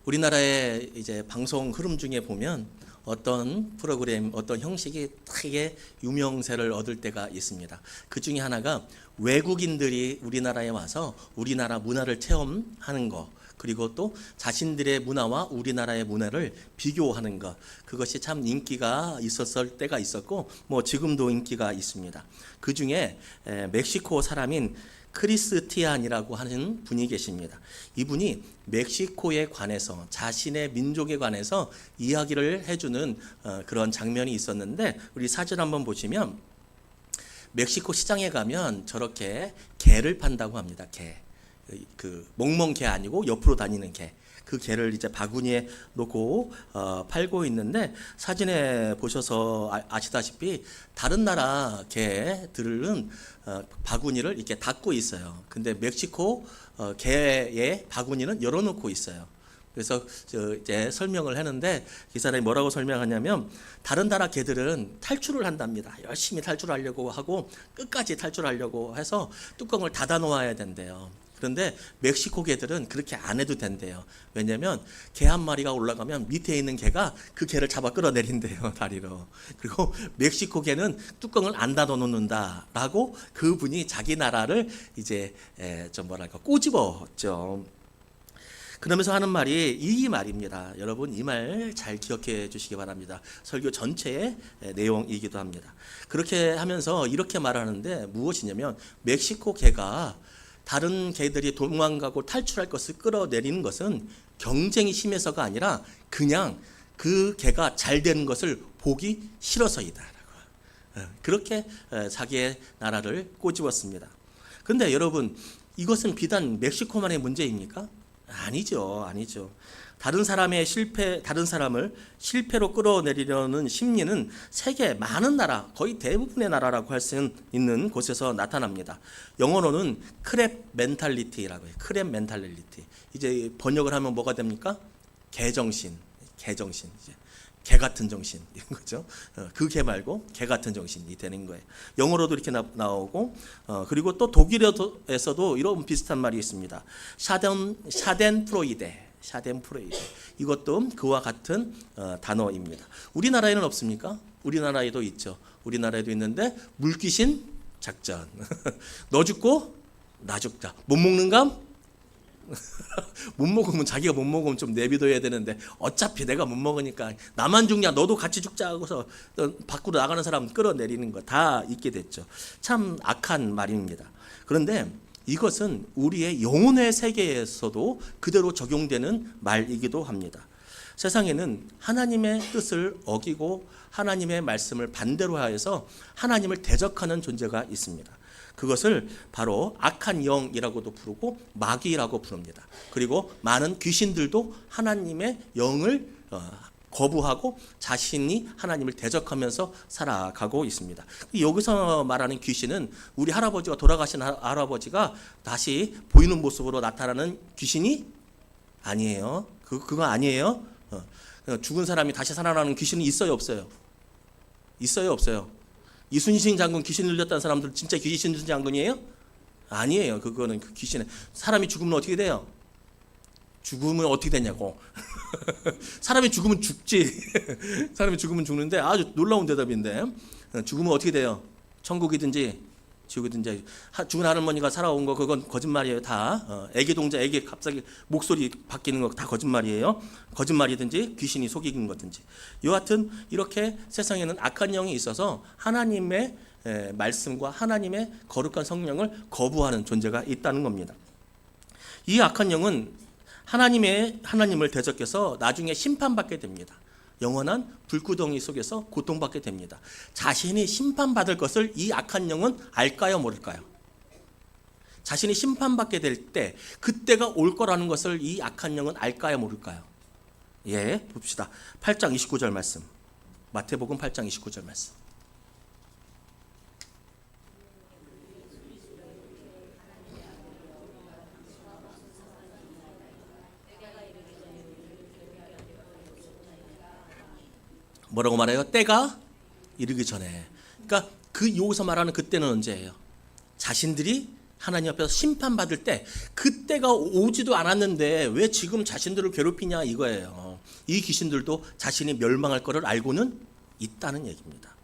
우리나라의 이제 방송 흐름 중에 보면 어떤 프로그램, 어떤 형식이 되게 유명세를 얻을 때가 있습니다. 그 중에 하나가 외국인들이 우리나라에 와서 우리나라 문화를 체험하는 거, 그리고 또 자신들의 문화와 우리나라의 문화를 비교하는 것, 그것이 참 인기가 있었을 때가 있었고 뭐 지금도 인기가 있습니다. 그 중에 멕시코 사람인 크리스티안이라고 하는 분이 계십니다. 이분이 멕시코에 관해서, 자신의 민족에 관해서 이야기를 해주는 그런 장면이 있었는데, 우리 사진 한번 보시면 멕시코 시장에 가면 저렇게 개를 판다고 합니다. 개. 그 멍멍 개 아니고 옆으로 다니는 개. 그 개를 이제 바구니에 놓고 팔고 있는데, 사진에 보셔서 아시다시피 다른 나라 개들은 바구니를 이렇게 닫고 있어요. 근데 멕시코 개의 바구니는 열어놓고 있어요. 그래서 이제 설명을 하는데, 이 사람이 뭐라고 설명하냐면, 다른 나라 개들은 탈출을 한답니다. 열심히 탈출하려고 하고 끝까지 탈출하려고 해서 뚜껑을 닫아 놓아야 된대요. 그런데 멕시코 개들은 그렇게 안 해도 된대요. 왜냐하면 개 한 마리가 올라가면 밑에 있는 개가 그 개를 잡아 끌어내린대요, 다리로. 그리고 멕시코 개는 뚜껑을 안 닫아 놓는다라고 그분이 자기 나라를 이제 좀 뭐랄까 꼬집었죠. 그러면서 하는 말이 이 말입니다. 여러분, 이 말 잘 기억해 주시기 바랍니다. 설교 전체의 내용이기도 합니다. 그렇게 하면서 이렇게 말하는데, 무엇이냐면 멕시코 개가 다른 개들이 도망가고 탈출할 것을 끌어내리는 것은 경쟁이 심해서가 아니라 그냥 그 개가 잘 되는 것을 보기 싫어서이다. 그렇게 자기의 나라를 꼬집었습니다. 그런데 여러분, 이것은 비단 멕시코만의 문제입니까? 아니죠. 다른 사람을 실패로 끌어내리려는 심리는 세계 많은 나라, 거의 대부분의 나라라고 할 수 있는 곳에서 나타납니다. 영어로는 크랩 멘탈리티라고 해요. 크랩 멘탈리티. 이제 번역을 하면 뭐가 됩니까? 개정신. 이제 개 같은 정신, 이런 거죠. 그 개 말고 개 같은 정신이 되는 거예요. 영어로도 이렇게 나오고, 그리고 또 독일어에서도 이런 비슷한 말이 있습니다. 샤덴프로이데. 이것도 그와 같은 단어입니다. 우리나라에는 없습니까? 우리나라에도 있죠. 우리나라에도 있는데, 물귀신 작전. 너 죽고 나 죽자. 못 먹는 감? 못 먹으면, 자기가 못 먹으면 좀 내비둬야 되는데, 어차피 내가 못 먹으니까 나만 죽냐, 너도 같이 죽자 하고서 밖으로 나가는 사람 끌어내리는 거 다 있게 됐죠. 참 악한 말입니다. 그런데 이것은 우리의 영혼의 세계에서도 그대로 적용되는 말이기도 합니다. 세상에는 하나님의 뜻을 어기고 하나님의 말씀을 반대로 하여서 하나님을 대적하는 존재가 있습니다. 그것을 바로 악한 영이라고도 부르고 마귀라고 부릅니다. 그리고 많은 귀신들도 하나님의 영을 거부하고 자신이 하나님을 대적하면서 살아가고 있습니다. 여기서 말하는 귀신은 우리 할아버지가, 돌아가신 할아버지가 다시 보이는 모습으로 나타나는 귀신이 아니에요. 그거 아니에요. 죽은 사람이 다시 살아나는 귀신은 있어요, 없어요? 있어요, 없어요? 이순신 장군 귀신 들렸다는 사람들 진짜 이순신 장군이에요? 아니에요. 그거는 그 귀신에. 사람이 죽으면 어떻게 돼요? 죽으면 어떻게 되냐고. 사람이 죽으면 죽지. 사람이 죽으면 죽는데, 아주 놀라운 대답인데, 죽으면 어떻게 돼요? 천국이든지 지옥이든지. 죽은 할머니가 살아온 거 그건 거짓말이에요. 다 애기 동자, 애기 갑자기 목소리 바뀌는 거 다 거짓말이에요. 거짓말이든지 귀신이 속이는 거든지. 여하튼 이렇게 세상에는 악한 영이 있어서 하나님의 말씀과 하나님의 거룩한 성령을 거부하는 존재가 있다는 겁니다. 이 악한 영은 하나님을 대적해서 나중에 심판받게 됩니다. 영원한 불구덩이 속에서 고통받게 됩니다. 자신이 심판받을 것을 이 악한 영은 알까요, 모를까요? 자신이 심판받게 될 때, 그때가 올 거라는 것을 이 악한 영은 알까요, 모를까요? 예, 봅시다. 8장 29절 말씀. 마태복음 8장 29절 말씀. 뭐라고 말해요? 때가 이르기 전에. 그러니까 여기서 말하는 그때는 언제예요? 자신들이 하나님 앞에서 심판받을 때 그때가 오지도 않았는데 왜 지금 자신들을 괴롭히냐 이거예요. 이 귀신들도 자신이 멸망할 것을 알고는 있다는 얘기입니다.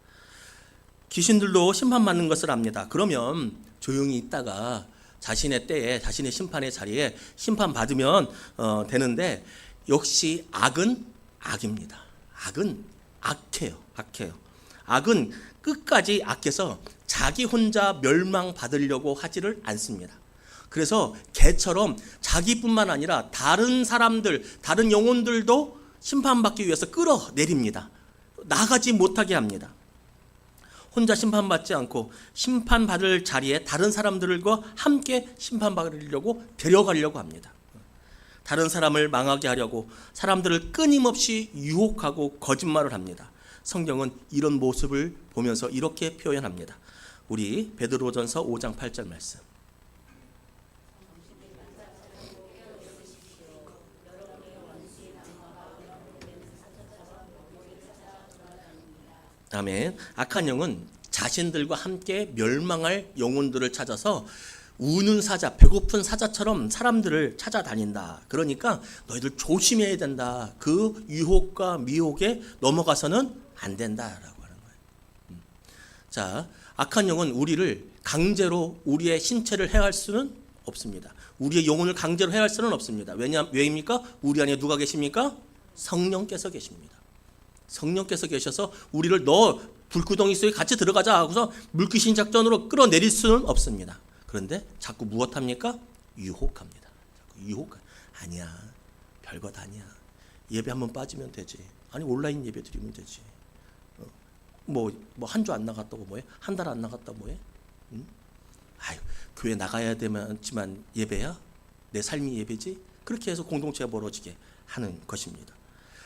귀신들도 심판받는 것을 압니다. 그러면 조용히 있다가 자신의 때에 자신의 심판의 자리에 심판받으면 되는데 역시 악은 악입니다. 악은 악해요. 악은 끝까지 악해서 자기 혼자 멸망받으려고 하지를 않습니다. 그래서 개처럼 자기뿐만 아니라 다른 사람들, 다른 영혼들도 심판받기 위해서 끌어내립니다. 나가지 못하게 합니다. 혼자 심판받지 않고 심판받을 자리에 다른 사람들과 함께 심판받으려고 데려가려고 합니다. 다른 사람을 망하게 하려고 사람들을 끊임없이 유혹하고 거짓말을 합니다. 성경은 이런 모습을 보면서 이렇게 표현합니다. 우리 베드로전서 5장 8절 말씀. 아멘. 악한 영은 자신들과 함께 멸망할 영혼들을 찾아서 우는 사자, 배고픈 사자처럼 사람들을 찾아다닌다. 그러니까 너희들 조심해야 된다. 그 유혹과 미혹에 넘어가서는 안 된다라고 하는 거예요. 자, 악한 영은 우리를 강제로 우리의 신체를 해할 수는 없습니다. 우리의 영혼을 강제로 해할 수는 없습니다. 왜입니까? 우리 안에 누가 계십니까? 성령께서 계십니다. 성령께서 계셔서 우리를 너 불구덩이 속에 같이 들어가자 하고서 물귀신 작전으로 끌어내릴 수는 없습니다. 그런데 자꾸 무엇합니까? 유혹합니다. 아니야, 별것 아니야. 예배 한번 빠지면 되지. 아니 온라인 예배 드리면 되지. 뭐 한 주 안 나갔다고 뭐해? 한 달 안 나갔다 뭐해? 응? 아유, 교회 나가야 되지만 예배야? 내 삶이 예배지? 그렇게 해서 공동체가 멀어지게 하는 것입니다.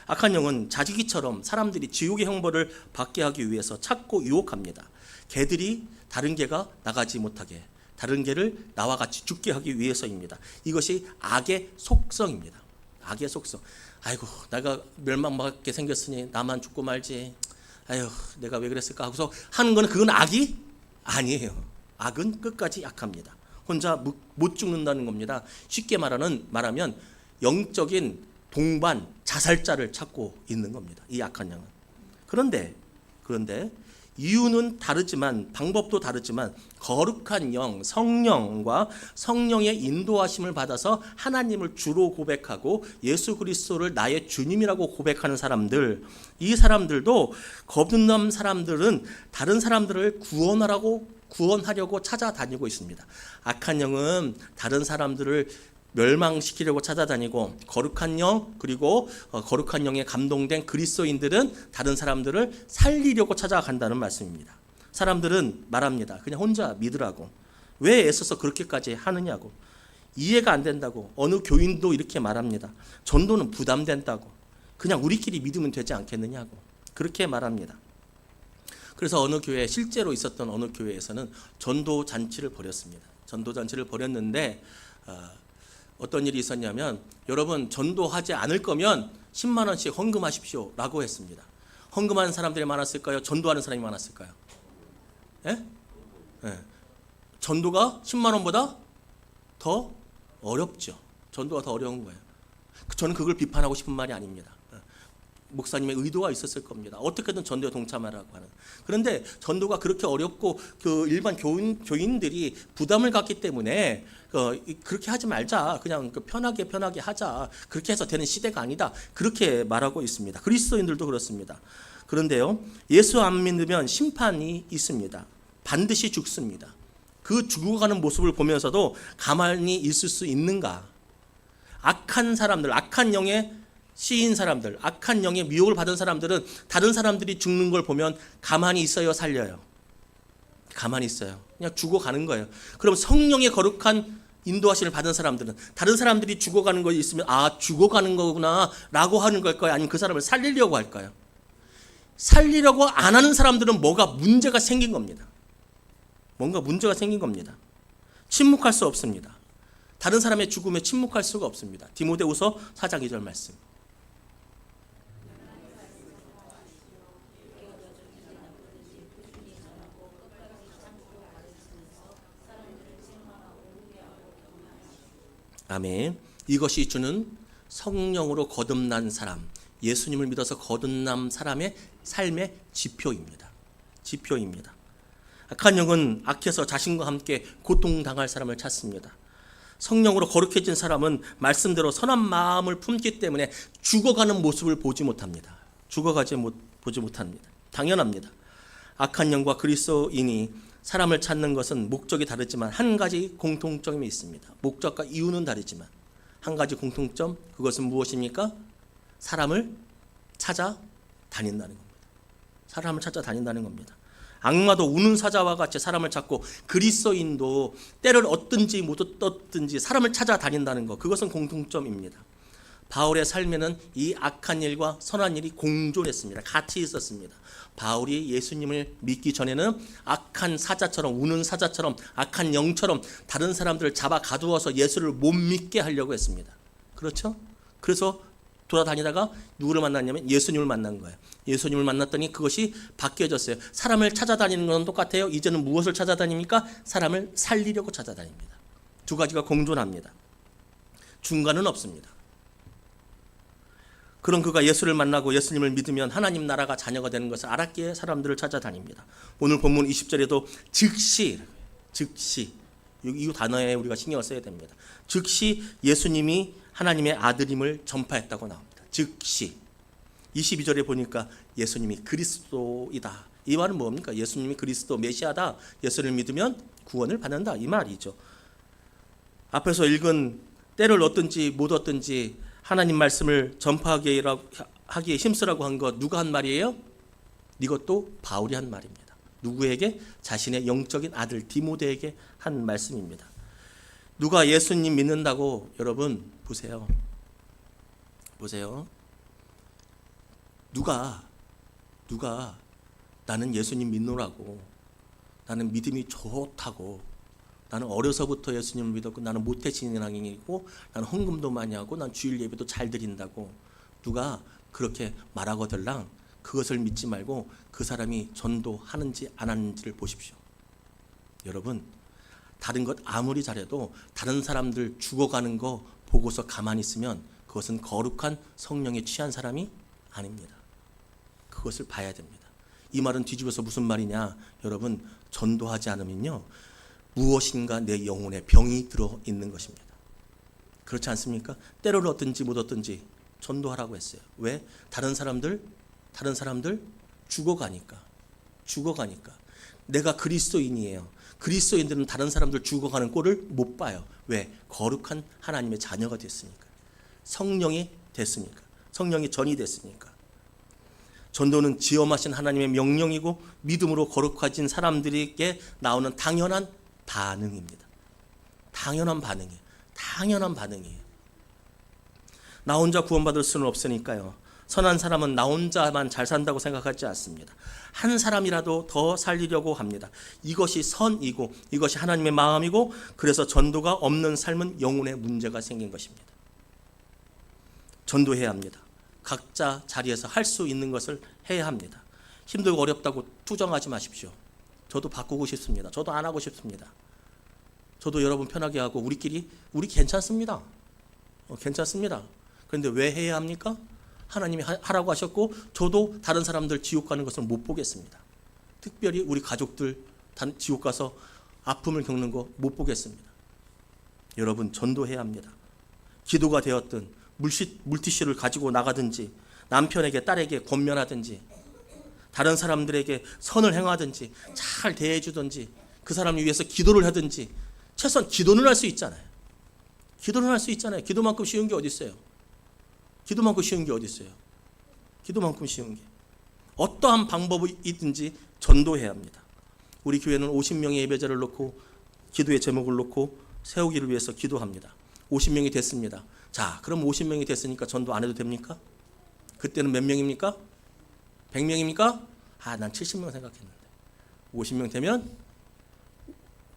악한 영은 자기처럼 사람들이 지옥의 형벌을 받게 하기 위해서 찾고 유혹합니다. 개들이 다른 개가 나가지 못하게, 다른 개를 나와 같이 죽게 하기 위해서입니다. 이것이 악의 속성입니다. 악의 속성. 아이고, 내가 멸망받게 생겼으니 나만 죽고 말지. 아유, 내가 왜 그랬을까 하고서 하는 거는 그건 악이 아니에요. 악은 끝까지 약합니다. 혼자 못 죽는다는 겁니다. 쉽게 말하면 영적인 동반, 자살자를 찾고 있는 겁니다. 이 악한 영은. 그런데 이유는 다르지만 방법도 다르지만 거룩한 영, 성령과 성령의 인도하심을 받아서 하나님을 주로 고백하고 예수 그리스도를 나의 주님이라고 고백하는 사람들, 이 사람들도 거듭난 사람들은 다른 사람들을 구원하려고 찾아다니고 있습니다. 악한 영은 다른 사람들을 멸망시키려고 찾아다니고 거룩한 영 그리고 거룩한 영에 감동된 그리스도인들은 다른 사람들을 살리려고 찾아간다는 말씀입니다. 사람들은 말합니다. 그냥 혼자 믿으라고. 왜 애써서 그렇게까지 하느냐고. 이해가 안 된다고. 어느 교인도 이렇게 말합니다. 전도는 부담된다고. 그냥 우리끼리 믿으면 되지 않겠느냐고. 그렇게 말합니다. 그래서 실제로 있었던 어느 교회에서는 전도 잔치를 벌였습니다. 전도 잔치를 벌였는데 어떤 일이 있었냐면 여러분 전도하지 않을 거면 10만 원씩 헌금하십시오 라고 했습니다. 헌금하는 사람들이 많았을까요? 전도하는 사람이 많았을까요? 예? 예. 전도가 10만 원보다 더 어렵죠. 전도가 더 어려운 거예요. 저는 그걸 비판하고 싶은 말이 아닙니다. 목사님의 의도가 있었을 겁니다. 어떻게든 전도에 동참하라고 하는. 그런데 전도가 그렇게 어렵고 그 일반 교인들이 부담을 갖기 때문에 그렇게 하지 말자. 그냥 편하게 하자. 그렇게 해서 되는 시대가 아니다. 그렇게 말하고 있습니다. 그리스도인들도 그렇습니다. 그런데요, 예수 안 믿으면 심판이 있습니다. 반드시 죽습니다. 그 죽어가는 모습을 보면서도 가만히 있을 수 있는가? 악한 사람들, 악한 영의 시인 사람들, 악한 영의 미혹을 받은 사람들은 다른 사람들이 죽는 걸 보면 가만히 있어요, 살려요? 가만히 있어요. 그냥 죽어가는 거예요. 그럼 성령의 거룩한 인도하심을 받은 사람들은 다른 사람들이 죽어가는 거 있으면 죽어가는 거구나 라고 하는 걸까요? 아니면 그 사람을 살리려고 할까요? 살리려고 안 하는 사람들은 뭔가 문제가 생긴 겁니다. 침묵할 수 없습니다. 다른 사람의 죽음에 침묵할 수가 없습니다. 디모데후서 4장 2절 말씀. 아멘. 이것이 주는 성령으로 거듭난 사람, 예수님을 믿어서 거듭난 사람의 삶의 지표입니다. 지표입니다. 악한 영은 악해서 자신과 함께 고통당할 사람을 찾습니다. 성령으로 거룩해진 사람은 말씀대로 선한 마음을 품기 때문에 죽어가는 모습을 보지 못합니다. 보지 못합니다. 당연합니다. 악한 영과 그리스도인이 사람을 찾는 것은 목적이 다르지만 한 가지 공통점이 있습니다. 목적과 이유는 다르지만 한 가지 공통점, 그것은 무엇입니까? 사람을 찾아다닌다는 겁니다. 사람을 찾아다닌다는 겁니다. 악마도 우는 사자와 같이 사람을 찾고 그리스도인도 때를 얻든지 못 얻든지 사람을 찾아다닌다는 것, 그것은 공통점입니다. 바울의 삶에는 이 악한 일과 선한 일이 공존했습니다. 같이 있었습니다. 바울이 예수님을 믿기 전에는 악한 사자처럼, 우는 사자처럼, 악한 영처럼 다른 사람들을 잡아 가두어서 예수를 못 믿게 하려고 했습니다. 그렇죠? 그래서 돌아다니다가 누구를 만났냐면 예수님을 만난 거예요. 예수님을 만났더니 그것이 바뀌어졌어요. 사람을 찾아다니는 건 똑같아요. 이제는 무엇을 찾아다닙니까? 사람을 살리려고 찾아다닙니다. 두 가지가 공존합니다. 중간은 없습니다. 그런 그가 예수를 만나고 예수님을 믿으면 하나님 나라가 자녀가 되는 것을 알았기에 사람들을 찾아다닙니다. 오늘 본문 20절에도 즉시 이 단어에 우리가 신경을 써야 됩니다. 즉시 예수님이 하나님의 아들임을 전파했다고 나옵니다. 즉시. 22절에 보니까 예수님이 그리스도이다. 이 말은 뭡니까? 예수님이 그리스도 메시아다. 예수를 믿으면 구원을 받는다. 이 말이죠. 앞에서 읽은 때를 얻든지 못 얻든지 하나님 말씀을 전파하기에 힘쓰라고 한 것 누가 한 말이에요? 이것도 바울이 한 말입니다. 누구에게? 자신의 영적인 아들 디모데에게 한 말씀입니다. 누가 예수님 믿는다고 여러분 보세요. 누가 나는 예수님 믿노라고, 나는 믿음이 좋다고, 나는 어려서부터 예수님을 믿었고, 나는 모태신앙이고, 나는 헌금도 많이 하고, 난 주일 예배도 잘 드린다고 누가 그렇게 말하거들랑 그것을 믿지 말고 그 사람이 전도하는지 안 하는지를 보십시오. 여러분, 다른 것 아무리 잘해도 다른 사람들 죽어가는 거 보고서 가만히 있으면 그것은 거룩한 성령에 취한 사람이 아닙니다. 그것을 봐야 됩니다. 이 말은 뒤집어서 무슨 말이냐? 여러분, 전도하지 않으면요, 무엇인가 내 영혼에 병이 들어 있는 것입니다. 그렇지 않습니까? 때를 얻든지 못 얻든지 전도하라고 했어요. 왜? 다른 사람들 죽어가니까. 내가 그리스도인이에요. 그리스도인들은 다른 사람들 죽어가는 꼴을 못 봐요. 왜? 거룩한 하나님의 자녀가 됐으니까. 성령이 됐으니까. 성령이 전이 됐으니까. 전도는 지엄하신 하나님의 명령이고 믿음으로 거룩해진 사람들에게 나오는 당연한 반응입니다. 당연한 반응이에요. 나 혼자 구원받을 수는 없으니까요. 선한 사람은 나 혼자만 잘 산다고 생각하지 않습니다. 한 사람이라도 더 살리려고 합니다. 이것이 선이고 이것이 하나님의 마음이고, 그래서 전도가 없는 삶은 영혼에 문제가 생긴 것입니다. 전도해야 합니다. 각자 자리에서 할 수 있는 것을 해야 합니다. 힘들고 어렵다고 투정하지 마십시오. 저도 바꾸고 싶습니다. 저도 안 하고 싶습니다. 저도 여러분 편하게 하고 우리 괜찮습니다. 괜찮습니다. 그런데 왜 해야 합니까? 하나님이 하라고 하셨고, 저도 다른 사람들 지옥 가는 것을 못 보겠습니다. 특별히 우리 가족들 지옥 가서 아픔을 겪는 거 못 보겠습니다. 여러분, 전도해야 합니다. 기도가 되었든 물티슈를 가지고 나가든지, 남편에게 딸에게 권면하든지, 다른 사람들에게 선을 행하든지, 잘 대해주든지, 그 사람을 위해서 기도를 하든지, 최소한 기도는 할 수 있잖아요. 기도만큼 쉬운 게 어디 있어요? 기도만큼 쉬운 게. 어떠한 방법이 있든지 전도해야 합니다. 우리 교회는 50명의 예배자를 놓고 기도의 제목을 놓고 세우기를 위해서 기도합니다. 50명이 됐습니다. 자, 그럼 50명이 됐으니까 전도 안 해도 됩니까? 그때는 몇 명입니까? 100명입니까? 난 70명 생각했는데. 50명 되면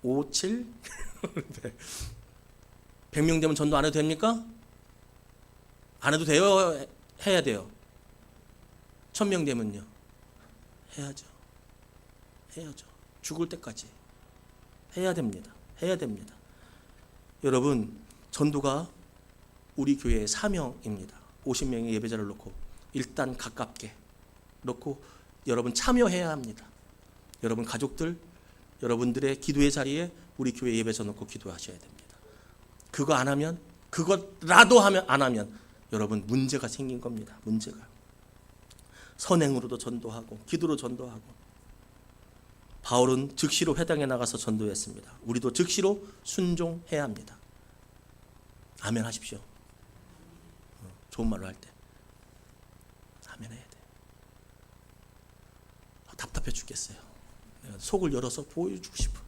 5, 7 100명 되면 전도 안 해도 됩니까? 안 해도 돼요? 해야 돼요? 1000명 되면요? 해야죠. 죽을 때까지 해야 됩니다. 여러분, 전도가 우리 교회의 사명입니다. 50명의 예배자를 놓고 일단 가깝게 놓고 여러분 참여해야 합니다. 여러분 가족들, 여러분들의 기도의 자리에 우리 교회 예배자 놓고 기도하셔야 됩니다. 그거 안 하면, 그거라도 하면 안 하면 여러분 문제가 생긴 겁니다. 문제가. 선행으로도 전도하고 기도로 전도하고. 바울은 즉시로 회당에 나가서 전도했습니다. 우리도 즉시로 순종해야 합니다. 아멘 하십시오. 좋은 말로 할 때 아멘 해야 돼. 답답해 죽겠어요. 내가 속을 열어서 보여주고 싶어.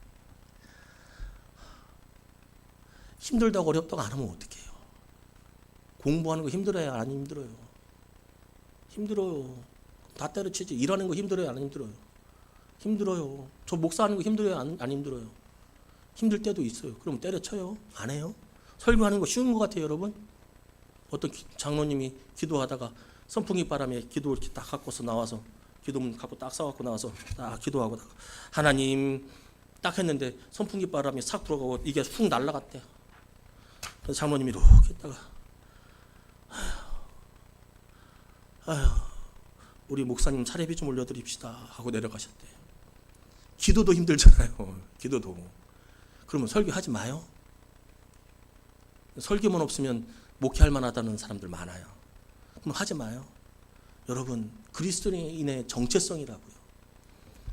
힘들다고 어렵다고 안 하면 어떡해요? 공부하는 거 힘들어요? 안 힘들어요? 힘들어요. 다 때려치지. 일하는 거 힘들어요? 안 힘들어요? 힘들어요. 저 목사하는 거 힘들어요? 안 힘들어요? 힘들 때도 있어요. 그럼 때려쳐요? 안 해요? 설교하는 거 쉬운 것 같아요, 여러분? 어떤 장로님이 기도하다가 선풍기 바람에 기도를 딱 갖고서 나와서 기도문 갖고 딱 싸갖고 나와서 딱 기도하고 하나님 딱 했는데 선풍기 바람이 싹 들어가고 이게 훅 날아갔대요. 그래서 장로님이 이렇게 했다가 아휴 우리 목사님 차례비 좀 올려드립시다 하고 내려가셨대요. 기도도 힘들잖아요. 기도도. 그러면 설교하지 마요. 설교만 없으면 목회할 만하다는 사람들 많아요. 그럼 하지 마요. 여러분 그리스도인의 정체성이라고요.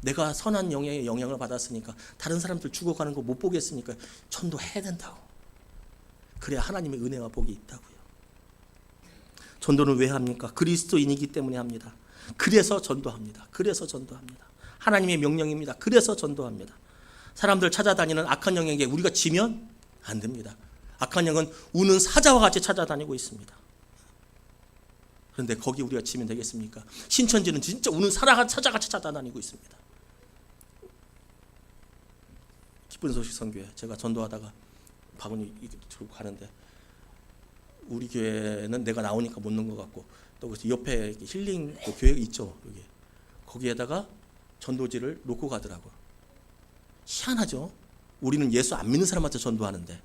내가 선한 영의 영향을 받았으니까 다른 사람들 죽어가는 거 못 보겠으니까 전도해야 된다고. 그래야 하나님의 은혜와 복이 있다고요. 전도는 왜 합니까? 그리스도인이기 때문에 합니다. 그래서 전도합니다. 그래서 전도합니다. 하나님의 명령입니다. 그래서 전도합니다. 사람들 찾아다니는 악한 영에게 우리가 지면 안 됩니다. 악한 영은 우는 사자와 같이 찾아다니고 있습니다. 그런데 거기 우리가 지면 되겠습니까? 신천지는 진짜 우는 사자같이 찾아다니고 있습니다. 기쁜 소식 선교회 제가 전도하다가 바구니 들고 가는데 우리 교회는 내가 나오니까 못 넣은 것 같고 또 옆에 힐링 교회가 있죠. 여기. 거기에다가 전도지를 놓고 가더라고요. 희한하죠. 우리는 예수 안 믿는 사람한테 전도하는데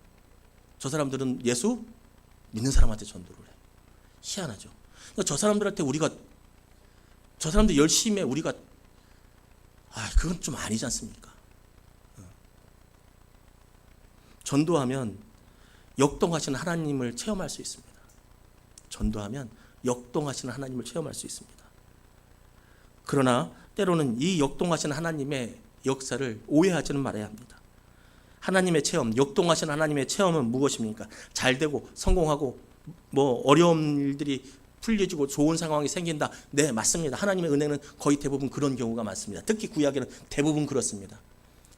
저 사람들은 예수 믿는 사람한테 전도를 해. 희한하죠. 그러니까 저 사람들한테 저 사람들 열심히 해 우리가 그건 좀 아니지 않습니까? 전도하면 역동하시는 하나님을 체험할 수 있습니다. 전도하면 역동하시는 하나님을 체험할 수 있습니다. 그러나 때로는 이 역동하시는 하나님의 역사를 오해하지는 말아야 합니다. 하나님의 체험, 역동하시는 하나님의 체험은 무엇입니까? 잘되고 성공하고 어려운 일들이 풀려지고 좋은 상황이 생긴다. 네, 맞습니다. 하나님의 은혜는 거의 대부분 그런 경우가 많습니다. 특히 구약에는 대부분 그렇습니다.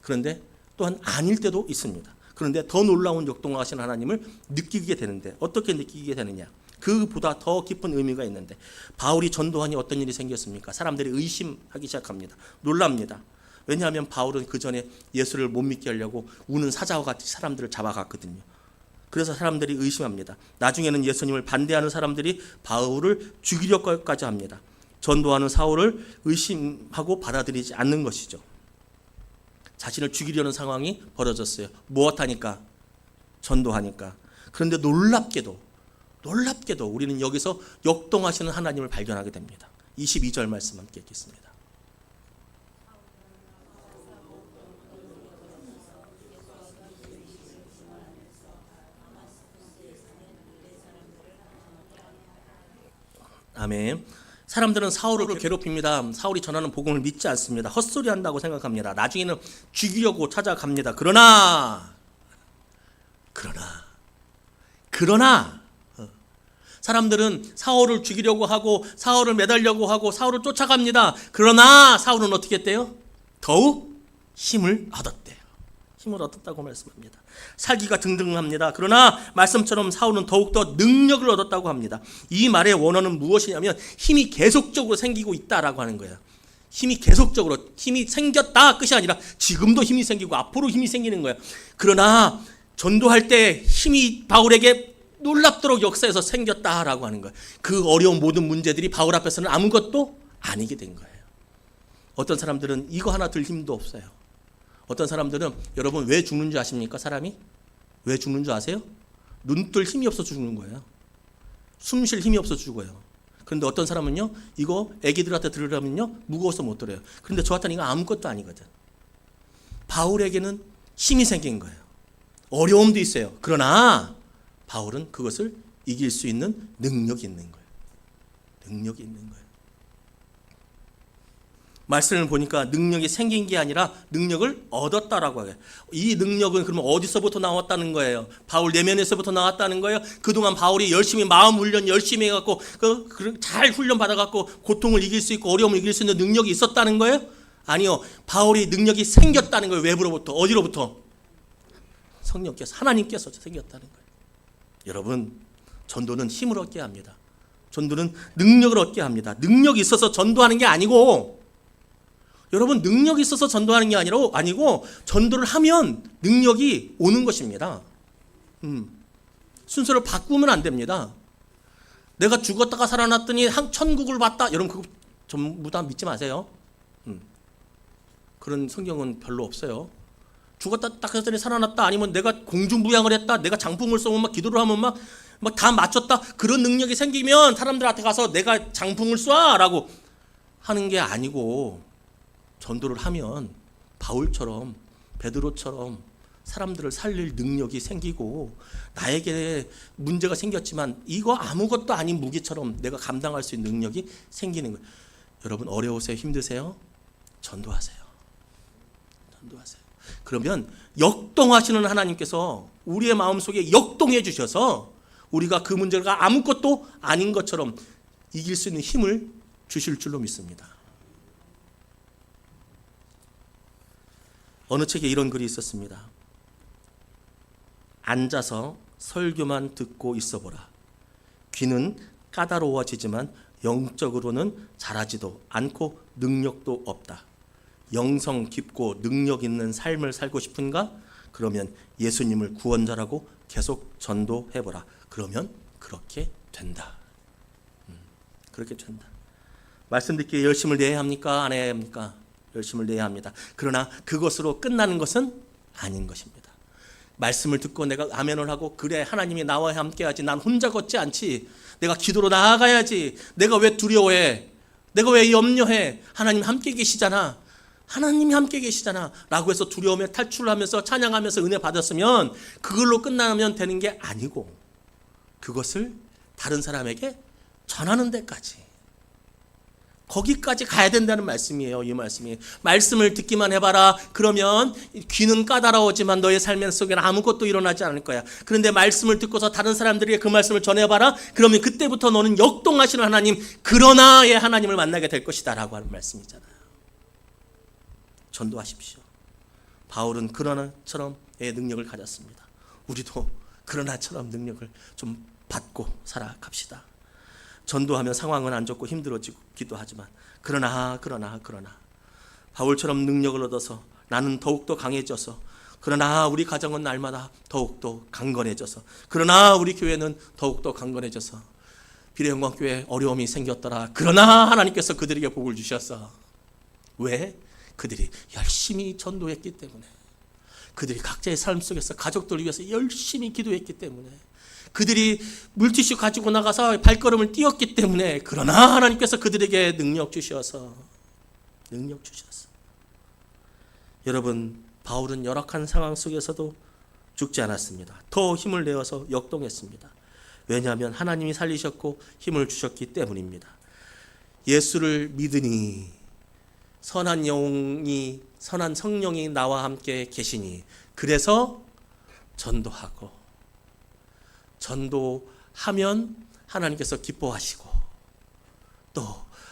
그런데 또한 아닐 때도 있습니다. 그런데 더 놀라운 역동하시는 하나님을 느끼게 되는데 어떻게 느끼게 되느냐? 그보다 더 깊은 의미가 있는데 바울이 전도하니 어떤 일이 생겼습니까? 사람들이 의심하기 시작합니다. 놀랍니다. 왜냐하면 바울은 그 전에 예수를 못 믿게 하려고 우는 사자와 같이 사람들을 잡아갔거든요. 그래서 사람들이 의심합니다. 나중에는 예수님을 반대하는 사람들이 바울을 죽이려까지 합니다. 전도하는 사울을 의심하고 받아들이지 않는 것이죠. 자신을 죽이려는 상황이 벌어졌어요. 무엇하니까? 전도하니까. 그런데 놀랍게도 우리는 여기서 역동하시는 하나님을 발견하게 됩니다. 22절 말씀 함께 읽겠습니다. 아멘. 사람들은 사울을 괴롭힙니다. 사울이 전하는 복음을 믿지 않습니다. 헛소리 한다고 생각합니다. 나중에는 죽이려고 찾아갑니다. 그러나 사람들은 사울을 죽이려고 하고 사울을 매달려고 하고 사울을 쫓아갑니다. 그러나 사울은 어떻게 했대요? 더욱 힘을 얻었대요. 힘을 얻었다고 말씀합니다. 살기가 등등합니다. 그러나 말씀처럼 사울은 더욱더 능력을 얻었다고 합니다. 이 말의 원어는 무엇이냐면 힘이 계속적으로 생기고 있다라고 하는 거예요. 힘이 생겼다 끝이 아니라 지금도 힘이 생기고 앞으로 힘이 생기는 거예요. 그러나 전도할 때 힘이 바울에게 놀랍도록 역사에서 생겼다라고 하는 거예요. 그 어려운 모든 문제들이 바울 앞에서는 아무것도 아니게 된 거예요. 어떤 사람들은 이거 하나 들 힘도 없어요. 어떤 사람들은 여러분 왜 죽는 줄 아십니까? 사람이 왜 죽는 줄 아세요? 눈 뜰 힘이 없어 죽는 거예요. 숨 쉴 힘이 없어 죽어요. 그런데 어떤 사람은요, 이거 애기들한테 들으려면요, 무거워서 못 들어요. 그런데 저한테는 이거 아무것도 아니거든. 바울에게는 힘이 생긴 거예요. 어려움도 있어요. 그러나 바울은 그것을 이길 수 있는 능력이 있는 거예요. 능력이 있는 거예요. 말씀을 보니까 능력이 생긴 게 아니라 능력을 얻었다라고 해요. 이 능력은 그러면 어디서부터 나왔다는 거예요? 바울 내면에서부터 나왔다는 거예요? 그동안 바울이 열심히 마음 훈련 열심히 해갖고 잘 훈련 받아갖고 고통을 이길 수 있고 어려움을 이길 수 있는 능력이 있었다는 거예요? 아니요. 바울이 능력이 생겼다는 거예요. 외부로부터. 어디로부터? 성령께서, 하나님께서 생겼다는 거예요. 여러분, 전도는 힘을 얻게 합니다. 전도는 능력을 얻게 합니다. 능력이 있어서 전도하는 게 아니고, 여러분, 능력이 있어서 전도하는 게 아니고 전도를 하면 능력이 오는 것입니다. 순서를 바꾸면 안 됩니다. 내가 죽었다가 살아났더니 천국을 봤다. 여러분, 그거 전부 다 믿지 마세요. 그런 성경은 별로 없어요. 죽었다 딱 했더니 살아났다, 아니면 내가 공중부양을 했다, 내가 장풍을 쏘면 막 기도를 하면 막 다 맞췄다, 그런 능력이 생기면 사람들한테 가서 내가 장풍을 쏴라고 하는 게 아니고, 전도를 하면 바울처럼 베드로처럼 사람들을 살릴 능력이 생기고, 나에게 문제가 생겼지만 이거 아무것도 아닌 무기처럼 내가 감당할 수 있는 능력이 생기는 거예요. 여러분, 어려우세요? 힘드세요? 전도하세요. 전도하세요. 그러면 역동하시는 하나님께서 우리의 마음속에 역동해 주셔서 우리가 그 문제가 아무것도 아닌 것처럼 이길 수 있는 힘을 주실 줄로 믿습니다. 어느 책에 이런 글이 있었습니다. 앉아서 설교만 듣고 있어보라. 귀는 까다로워지지만 영적으로는 자라지도 않고 능력도 없다. 영성 깊고 능력 있는 삶을 살고 싶은가? 그러면 예수님을 구원자라고 계속 전도해보라. 그러면 그렇게 된다. 그렇게 된다. 말씀 듣기에 열심을 내야 합니까? 안 해야 합니까? 열심을 내야 합니다. 그러나 그것으로 끝나는 것은 아닌 것입니다. 말씀을 듣고 내가 아멘을 하고, 그래 하나님이 나와 함께하지, 난 혼자 걷지 않지, 내가 기도로 나아가야지, 내가 왜 두려워해, 내가 왜 염려해, 하나님 함께 계시잖아, 하나님이 함께 계시잖아 라고 해서 두려움에 탈출하면서 찬양하면서 은혜 받았으면 그걸로 끝나면 되는 게 아니고, 그것을 다른 사람에게 전하는 데까지, 거기까지 가야 된다는 말씀이에요. 이 말씀이. 말씀을 듣기만 해봐라. 그러면 귀는 까다로우지만 너의 삶 속에는 아무것도 일어나지 않을 거야. 그런데 말씀을 듣고서 다른 사람들에게 그 말씀을 전해봐라. 그러면 그때부터 너는 역동하시는 하나님, 그러나의 하나님을 만나게 될 것이다 라고 하는 말씀이잖아요. 전도하십시오. 바울은 그러나처럼의 능력을 가졌습니다. 우리도 그러나처럼 능력을 좀 받고 살아갑시다. 전도하면 상황은 안 좋고 힘들어지기도 하지만, 그러나 바울처럼 능력을 얻어서 나는 더욱더 강해져서, 그러나 우리 가정은 날마다 더욱더 강건해져서, 그러나 우리 교회는 더욱더 강건해져서, 비례영광교회 어려움이 생겼더라, 그러나 하나님께서 그들에게 복을 주셨어. 왜? 그들이 열심히 전도했기 때문에, 그들이 각자의 삶 속에서 가족들을 위해서 열심히 기도했기 때문에, 그들이 물티슈 가지고 나가서 발걸음을 띄웠기 때문에, 그러나 하나님께서 그들에게 능력 주셔서. 여러분, 바울은 열악한 상황 속에서도 죽지 않았습니다. 더 힘을 내어서 역동했습니다. 왜냐하면 하나님이 살리셨고 힘을 주셨기 때문입니다. 예수를 믿으니 선한 영이, 선한 성령이 나와 함께 계시니, 그래서 전도하고, 전도하면 하나님께서 기뻐하시고, 또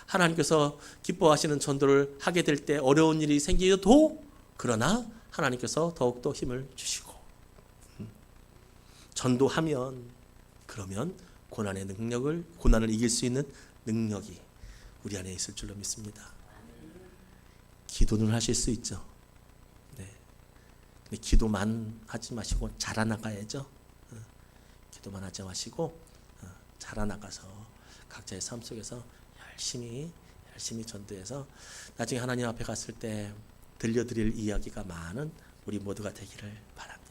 하나님께서 기뻐하시는 전도를 하게 될 때 어려운 일이 생기도, 그러나 하나님께서 더욱더 힘을 주시고, 전도하면, 그러면 고난을 이길 수 있는 능력이 우리 안에 있을 줄로 믿습니다. 기도는 하실 수 있죠. 네. 근데 기도만 하지 마시고 자라나가야죠. 기도만 하지 마시고 자라나가서 각자의 삶 속에서 열심히 전도해서 나중에 하나님 앞에 갔을 때 들려드릴 이야기가 많은 우리 모두가 되기를 바랍니다.